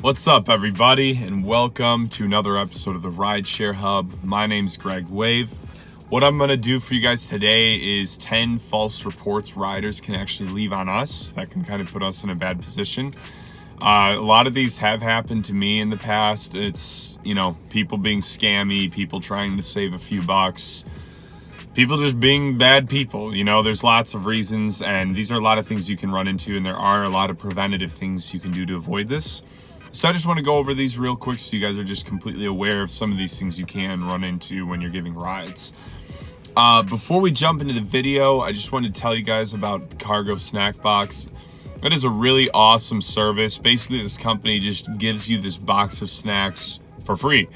What's up, everybody, and welcome to another episode of the Rideshare Hub. My name's Greg Wave. What I'm going to do for you guys today is 10 false reports riders can actually leave on us that can kind of put us in a bad position. A lot of these have happened to me in the past. It's, people being scammy, people trying to save a few bucks, people just being bad people. There's lots of reasons, and these are a lot of things you can run into, and there are a lot of preventative things you can do to avoid this. So I just want to go over these real quick so you guys are just completely aware of some of these things you can run into when you're giving rides. Before we jump into the video, I just wanted to tell you guys about Cargo Snack Box. It is a really awesome service. Basically, this company just gives you this box of snacks for free,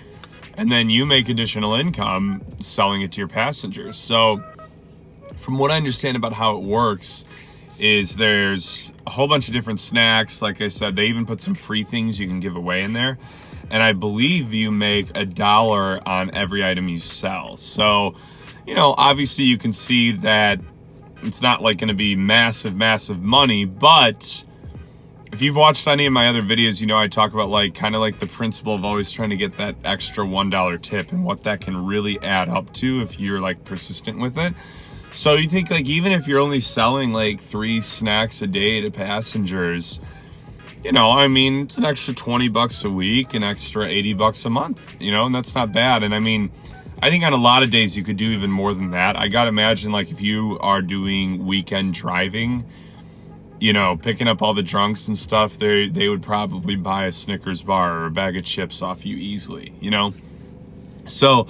and then you make additional income selling it to your passengers. So from what I understand about how it works is there's a whole bunch of different snacks. Like I said, they even put some free things you can give away in there. And I believe you make $1 on every item you sell. So, obviously you can see that it's not like going to be massive money, but if you've watched any of my other videos, I talk about kind of the principle of always trying to get that extra $1 tip and what that can really add up to if you're persistent with it. So you think even if you're only selling 3 snacks a day to passengers, it's an extra 20 bucks a week, an extra 80 bucks a month, and that's not bad. And I think on a lot of days you could do even more than that. I gotta imagine if you are doing weekend driving, picking up all the drunks and stuff, they would probably buy a Snickers bar or a bag of chips off you easily, So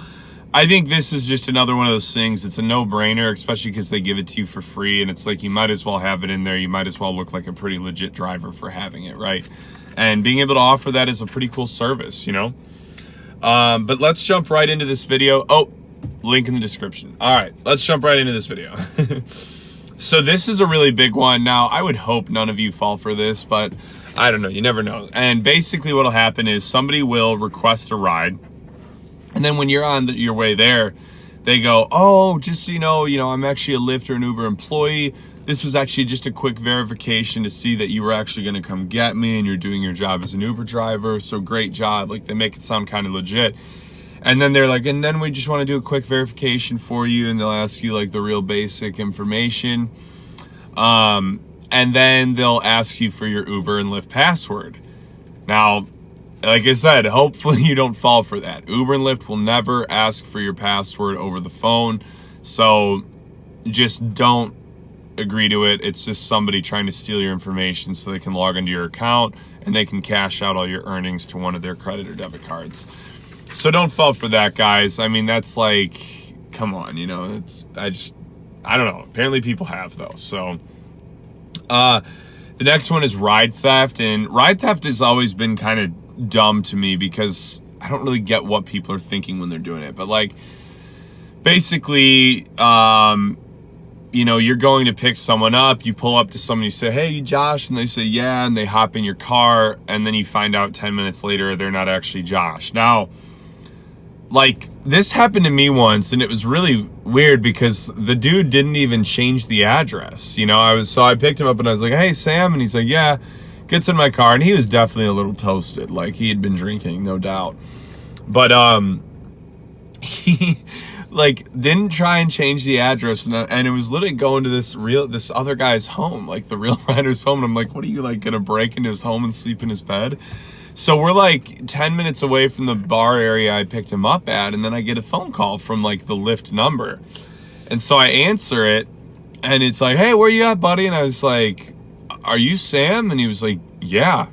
I think this is just another one of those things. It's a no-brainer, especially because they give it to you for free, and it's you might as well have it in there. You might as well look like a pretty legit driver for having it, right? And being able to offer that is a pretty cool service, But let's jump right into this video. Oh, link in the description. All right, let's jump right into this video. So this is a really big one. Now, I would hope none of you fall for this, but I don't know. You never know. And basically what'll happen is somebody will request a ride. And then when you're on your way there, they go, oh, just so you know, I'm actually a Lyft or an Uber employee. This was actually just a quick verification to see that you were actually going to come get me and you're doing your job as an Uber driver. So great job. They make it sound kind of legit. And then they're and then we just want to do a quick verification for you. And they'll ask you the real basic information. And then they'll ask you for your Uber and Lyft password. Now, like I said, hopefully you don't fall for that. Uber and Lyft will never ask for your password over the phone. So just don't agree to it. It's just somebody trying to steal your information so they can log into your account and they can cash out all your earnings to one of their credit or debit cards. So don't fall for that, guys. That's come on, I don't know. Apparently people have though. So, the next one is ride theft, and ride theft has always been kind of dumb to me because I don't really get what people are thinking when they're doing it. But basically, you're going to pick someone up, you pull up to someone, you say, hey, Josh, and they say, yeah, and they hop in your car, and then you find out 10 minutes later they're not actually Josh. Now, this happened to me once, and it was really weird because the dude didn't even change the address. I picked him up and I was like, hey, Sam, and he's like, yeah. Gets in my car, and he was definitely a little toasted. He had been drinking, no doubt. But he didn't try and change the address, and it was literally going to this other guy's home, the real rider's home. And I'm like, what are you gonna break into his home and sleep in his bed? So we're 10 minutes away from the bar area I picked him up at, and then I get a phone call from the Lyft number. And so I answer it, and it's hey, where you at, buddy? And I was like, are you Sam? And he was like, yeah.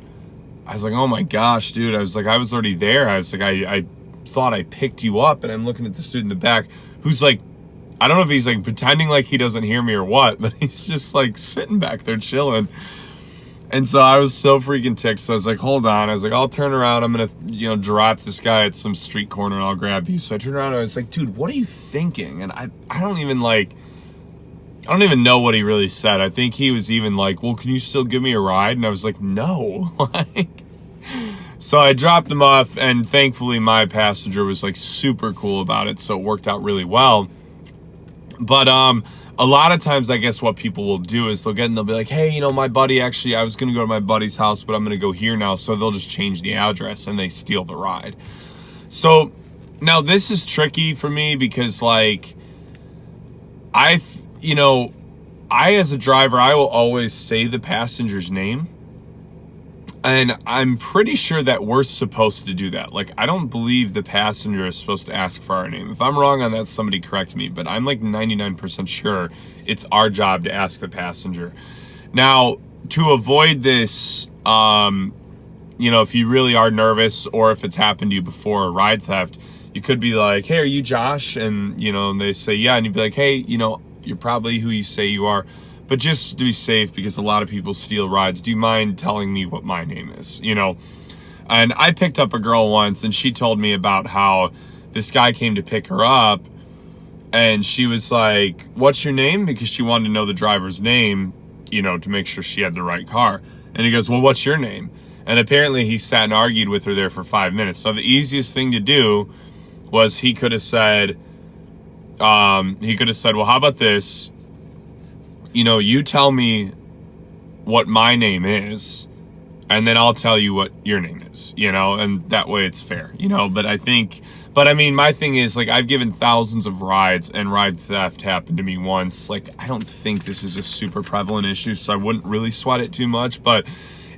I was like, oh my gosh, dude. I was I was already there. I was I thought I picked you up. And I'm looking at the dude in the back who's I don't know if he's pretending he doesn't hear me or what, but he's just sitting back there chilling. And so I was so freaking ticked. So I was hold on. I was I'll turn around. I'm going to, drop this guy at some street corner and I'll grab you. So I turned around and I was dude, what are you thinking? And I don't even I don't even know what he really said. I think he was even well, can you still give me a ride? And I was no. So I dropped him off, and thankfully my passenger was super cool about it, so it worked out really well. But a lot of times, I guess what people will do is they'll get and they'll be like, hey, you know, my buddy, actually, I was going to go to my buddy's house, but I'm going to go here now. So they'll just change the address and they steal the ride. So now this is tricky for me because, like, you know, as a driver, I will always say the passenger's name. And I'm pretty sure that we're supposed to do that. Like, I don't believe the passenger is supposed to ask for our name. If I'm wrong on that, somebody correct me. But I'm like 99% sure it's our job to ask the passenger. Now, to avoid this, you know, if you really are nervous or if it's happened to you before, a ride theft, you could be like, hey, are you Josh? And, you know, and they say, yeah. And you'd be like, hey, you know, you're probably who you say you are. But just to be safe, because a lot of people steal rides, do you mind telling me what my name is? You know, and I picked up a girl once and she told me about how this guy came to pick her up and she was like, what's your name? Because she wanted to know the driver's name, you know, to make sure she had the right car. And he goes, well, what's your name? And apparently he sat and argued with her there for 5 minutes. So the easiest thing to do was he could have said, well, how about this? You know, you tell me what my name is, and then I'll tell you what your name is, you know, and that way it's fair, you know. But I mean, my thing is, like, I've given thousands of rides, and ride theft happened to me once. Like, I don't think this is a super prevalent issue, so I wouldn't really sweat it too much, but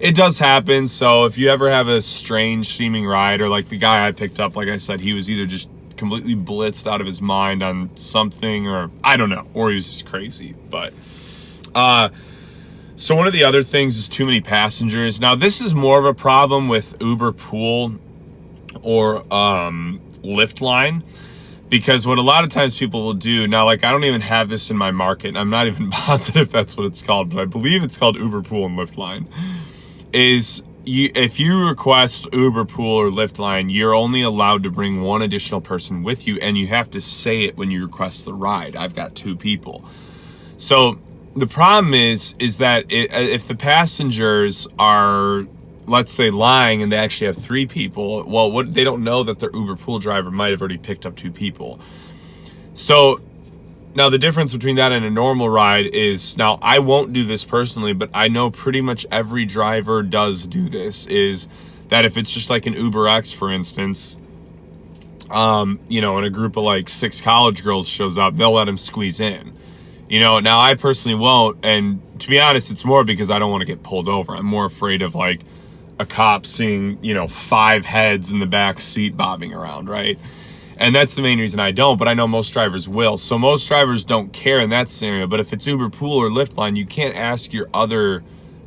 it does happen. So if you ever have a strange seeming ride, or like the guy I picked up, like I said, he was either just completely blitzed out of his mind on something, or I don't know, or he was just crazy. But so one of the other things is too many passengers. Now this is more of a problem with Uber Pool or Lyft line, because what a lot of times people will do now, like, I don't even have this in my market, I'm not even positive that's what it's called, but I believe it's called Uber Pool and Lyft line, is if you request Uber Pool or Lyft line, you're only allowed to bring one additional person with you, and you have to say it when you request the ride. I've got 2 people. So the problem is that if the passengers are, let's say, lying and they actually have 3 people, well, they don't know that their Uber Pool driver might have already picked up 2 people. So now the difference between that and a normal ride is, now I won't do this personally, but I know pretty much every driver does do this, is that if it's just like an Uber X, for instance, you know, and a group of like 6 college girls shows up, they'll let them squeeze in. You know, now I personally won't, and to be honest, it's more because I don't want to get pulled over. I'm more afraid of, like, a cop seeing, you know, 5 heads in the back seat bobbing around, right? And that's the main reason I don't, but I know most drivers will. So most drivers don't care in that scenario, but if it's Uber Pool or Lyft line, you can't ask your other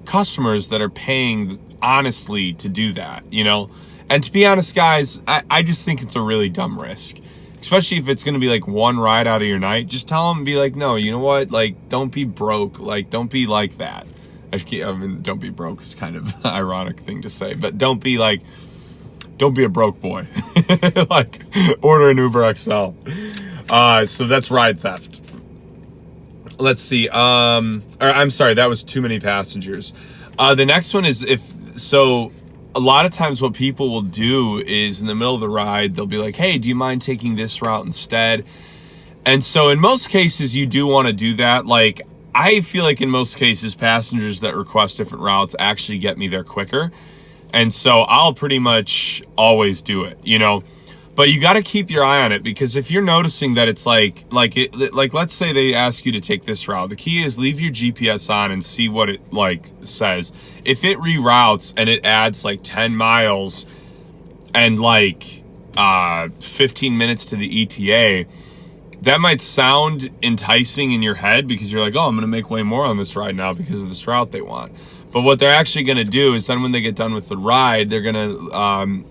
customers that are paying honestly to do that, you know? And to be honest, guys, I just think it's a really dumb risk. Especially if it's going to be like one ride out of your night, just tell them and be like, no, you know what? Like, don't be broke. Like, don't be like that. I mean, don't be broke is kind of an ironic thing to say, but don't be a broke boy. Like, order an Uber XL. So that's ride theft. Let's see. I'm sorry, that was too many passengers. The next one is a lot of times what people will do is in the middle of the ride, they'll be like, hey, do you mind taking this route instead? And so in most cases, you do want to do that. Like, I feel like in most cases, passengers that request different routes actually get me there quicker. And so I'll pretty much always do it, you know? But you got to keep your eye on it, because if you're noticing that it's like let's say they ask you to take this route, the key is leave your GPS on and see what it like says. If it reroutes and it adds like 10 miles and like 15 minutes to the ETA, that might sound enticing in your head because you're like, oh, I'm going to make way more on this ride now because of this route they want. But what they're actually going to do is then when they get done with the ride, they're going to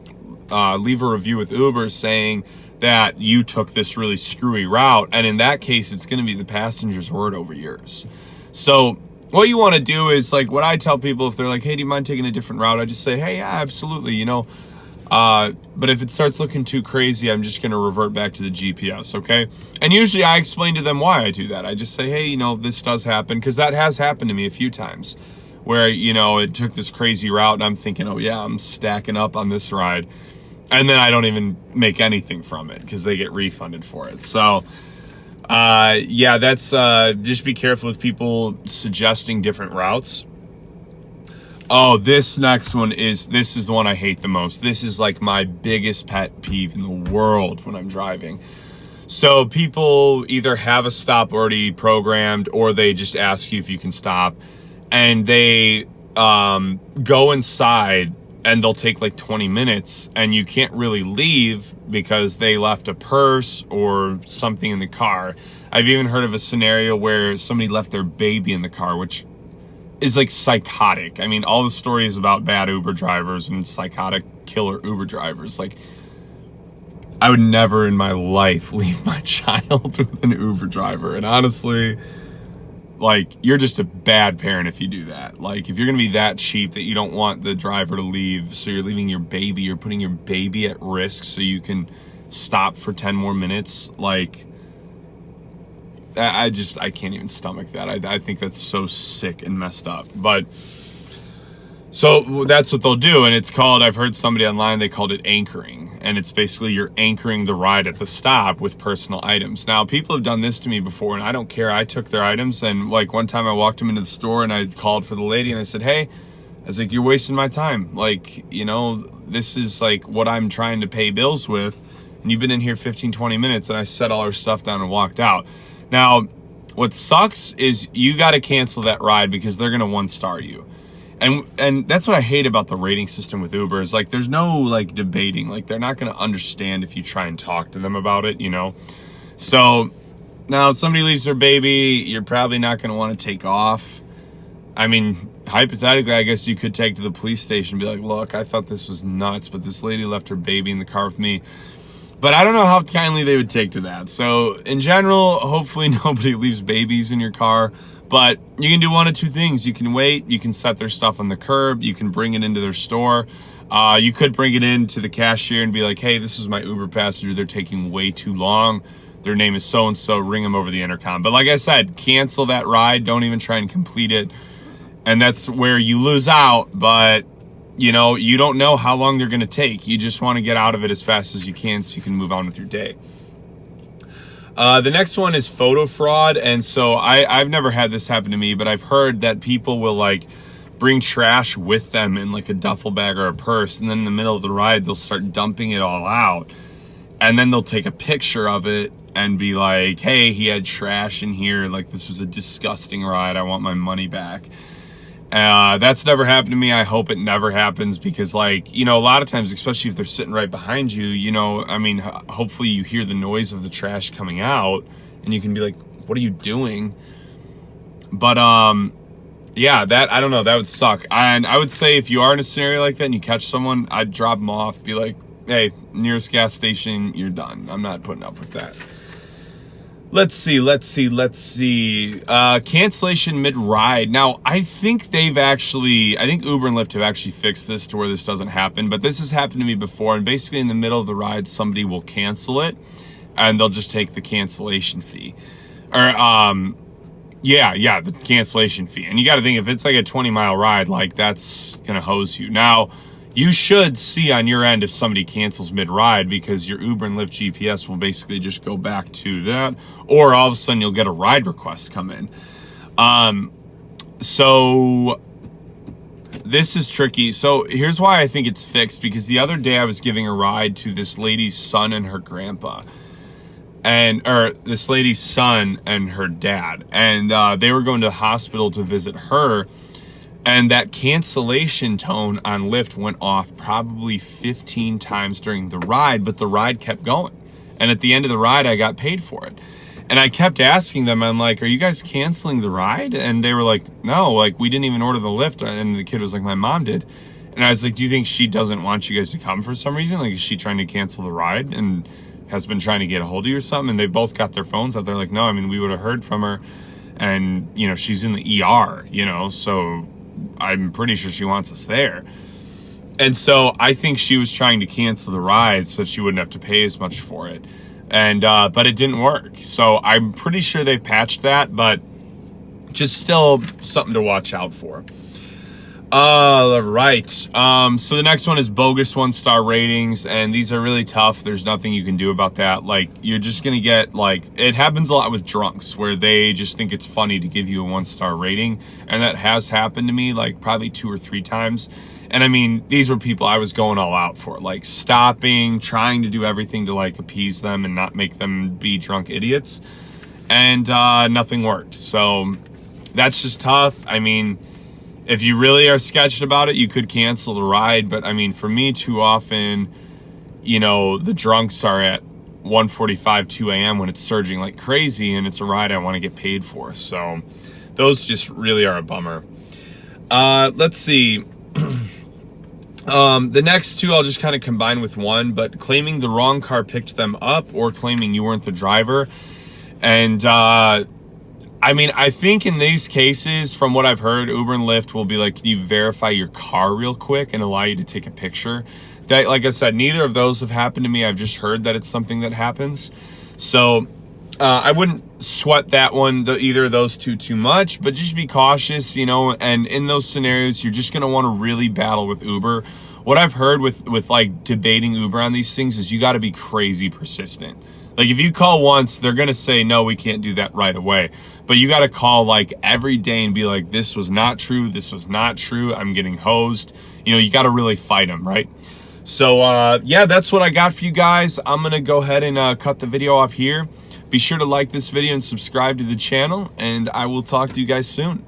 leave a review with Uber saying that you took this really screwy route, and in that case it's going to be the passenger's word over yours. So what you want to do is, like, what I tell people if they're like, hey, do you mind taking a different route, I just say, hey, yeah, absolutely, you know, but if it starts looking too crazy, I'm just going to revert back to the GPS, okay? And usually I explain to them why I do that. I just say, hey, you know, this does happen, because that has happened to me a few times where, you know, it took this crazy route and I'm thinking, oh yeah, I'm stacking up on this ride. And then I don't even make anything from it because they get refunded for it. So Yeah, that's just be careful with people suggesting different routes. Oh, this next one is the one I hate the most. This is like my biggest pet peeve in the world when I'm driving. So people either have a stop already programmed, or they just ask you if you can stop, and they go inside and they'll take like 20 minutes and you can't really leave because they left a purse or something in the car. I've even heard of a scenario where somebody left their baby in the car, which is like psychotic. I mean, all the stories about bad Uber drivers and psychotic killer Uber drivers, like, I would never in my life leave my child with an Uber driver. And honestly, like, you're just a bad parent if you do that. Like, if you're gonna be that cheap that you don't want the driver to leave, so you're leaving your baby, you're putting your baby at risk so you can stop for 10 more minutes, like, I can't even stomach that. I think that's so sick and messed up. But so that's what they'll do, and it's called, I've heard somebody online, they called it anchoring, and it's basically you're anchoring the ride at the stop with personal items. Now, people have done this to me before, and I don't care. I took their items, and like one time I walked them into the store and I called for the lady and I said, hey, I was like, you're wasting my time. Like, you know, this is like what I'm trying to pay bills with, and you've been in here 15, 20 minutes, and I set all her stuff down and walked out. Now, what sucks is you got to cancel that ride because they're going to one-star you. And that's what I hate about the rating system with Uber is like there's no like debating. Like they're not going to understand if you try and talk to them about it, you know? So now if somebody leaves their baby, you're probably not going to want to take off. I mean, hypothetically, I guess you could take to the police station and be like, look, I thought this was nuts, but this lady left her baby in the car with me. But I don't know how kindly they would take to that. So in general, hopefully nobody leaves babies in your car. But you can do one of two things. You can wait. You can set their stuff on the curb. You can bring it into their store. You could bring it in to the cashier and be like, hey, this is my Uber passenger. They're taking way too long. Their name is so-and-so. Ring them over the intercom. But like I said, cancel that ride. Don't even try and complete it. And that's where you lose out. But you know, you don't know how long they're going to take. You just want to get out of it as fast as you can so you can move on with your day. The next one is photo fraud. And so I've never had this happen to me, but I've heard that people will like bring trash with them in like a duffel bag or a purse. And then in the middle of the ride, they'll start dumping it all out. And then they'll take a picture of it and be like, hey, he had trash in here. Like, this was a disgusting ride. I want my money back. That's never happened to me. I hope it never happens because, like, you know, a lot of times, especially if they're sitting right behind you, you know, I mean, hopefully you hear the noise of the trash coming out and you can be like, what are you doing? But, yeah, that, I don't know, that would suck. And I would say if you are in a scenario like that and you catch someone, I'd drop them off, be like, hey, nearest gas station, you're done. I'm not putting up with that. Let's see. Cancellation Mid Ride. Now, I think Uber and Lyft have actually fixed this to where this doesn't happen, but this has happened to me before. And basically in the middle of the ride, somebody will cancel it and they'll just take the cancellation fee. Or, the cancellation fee. And you got to think if it's like a 20-mile ride, like that's going to hose you. Now, you should see on your end if somebody cancels mid-ride because your Uber and Lyft GPS will basically just go back to that, or all of a sudden you'll get a ride request come in. So this is tricky. So here's why I think it's fixed, because the other day I was giving a ride to this lady's son and her grandpa. This lady's son and her dad. And they were going to the hospital to visit her. And that cancellation tone on Lyft went off probably 15 times during the ride, but the ride kept going. And at the end of the ride, I got paid for it. And I kept asking them, I'm like, are you guys canceling the ride? And they were like, no, like we didn't even order the Lyft. And the kid was like, my mom did. And I was like, do you think she doesn't want you guys to come for some reason? Like, is she trying to cancel the ride and has been trying to get a hold of you or something? And they both got their phones out. They're like, no, I mean, we would have heard from her. And, you know, she's in the ER, you know, so I'm pretty sure she wants us there. And so I think she was trying to cancel the ride so she wouldn't have to pay as much for it. And, but it didn't work. So I'm pretty sure they've patched that, but just still something to watch out for. Right. So the next one is bogus 1-star ratings, and these are really tough. There's nothing you can do about that. Like, you're just gonna get, like, it happens a lot with drunks where they just think it's funny to give you a 1-star rating, and that has happened to me like probably 2 or 3 times. And I mean, these were people I was going all out for, like stopping, trying to do everything to like appease them and not make them be drunk idiots, and nothing worked. So that's just tough. I mean, if you really are sketched about it, you could cancel the ride. But I mean, for me, too often, you know, the drunks are at 1:45, 2 a.m. when it's surging like crazy, and it's a ride I want to get paid for. So those just really are a bummer. Let's see. The next two I'll just kind of combine with one, but claiming the wrong car picked them up or claiming you weren't the driver. And I mean, I think in these cases, from what I've heard, Uber and Lyft will be like, can you verify your car real quick and allow you to take a picture? That, like I said, neither of those have happened to me. I've just heard that it's something that happens. So I wouldn't sweat that one, either of those two, too much, but just be cautious, you know, and in those scenarios, you're just going to want to really battle with Uber. What I've heard with like debating Uber on these things is you got to be crazy persistent. Like, if you call once, they're going to say, no, we can't do that right away. But you got to call like every day and be like, this was not true. This was not true. I'm getting hosed. You know, you got to really fight them, right? So, yeah, that's what I got for you guys. I'm going to go ahead and cut the video off here. Be sure to like this video and subscribe to the channel, and I will talk to you guys soon.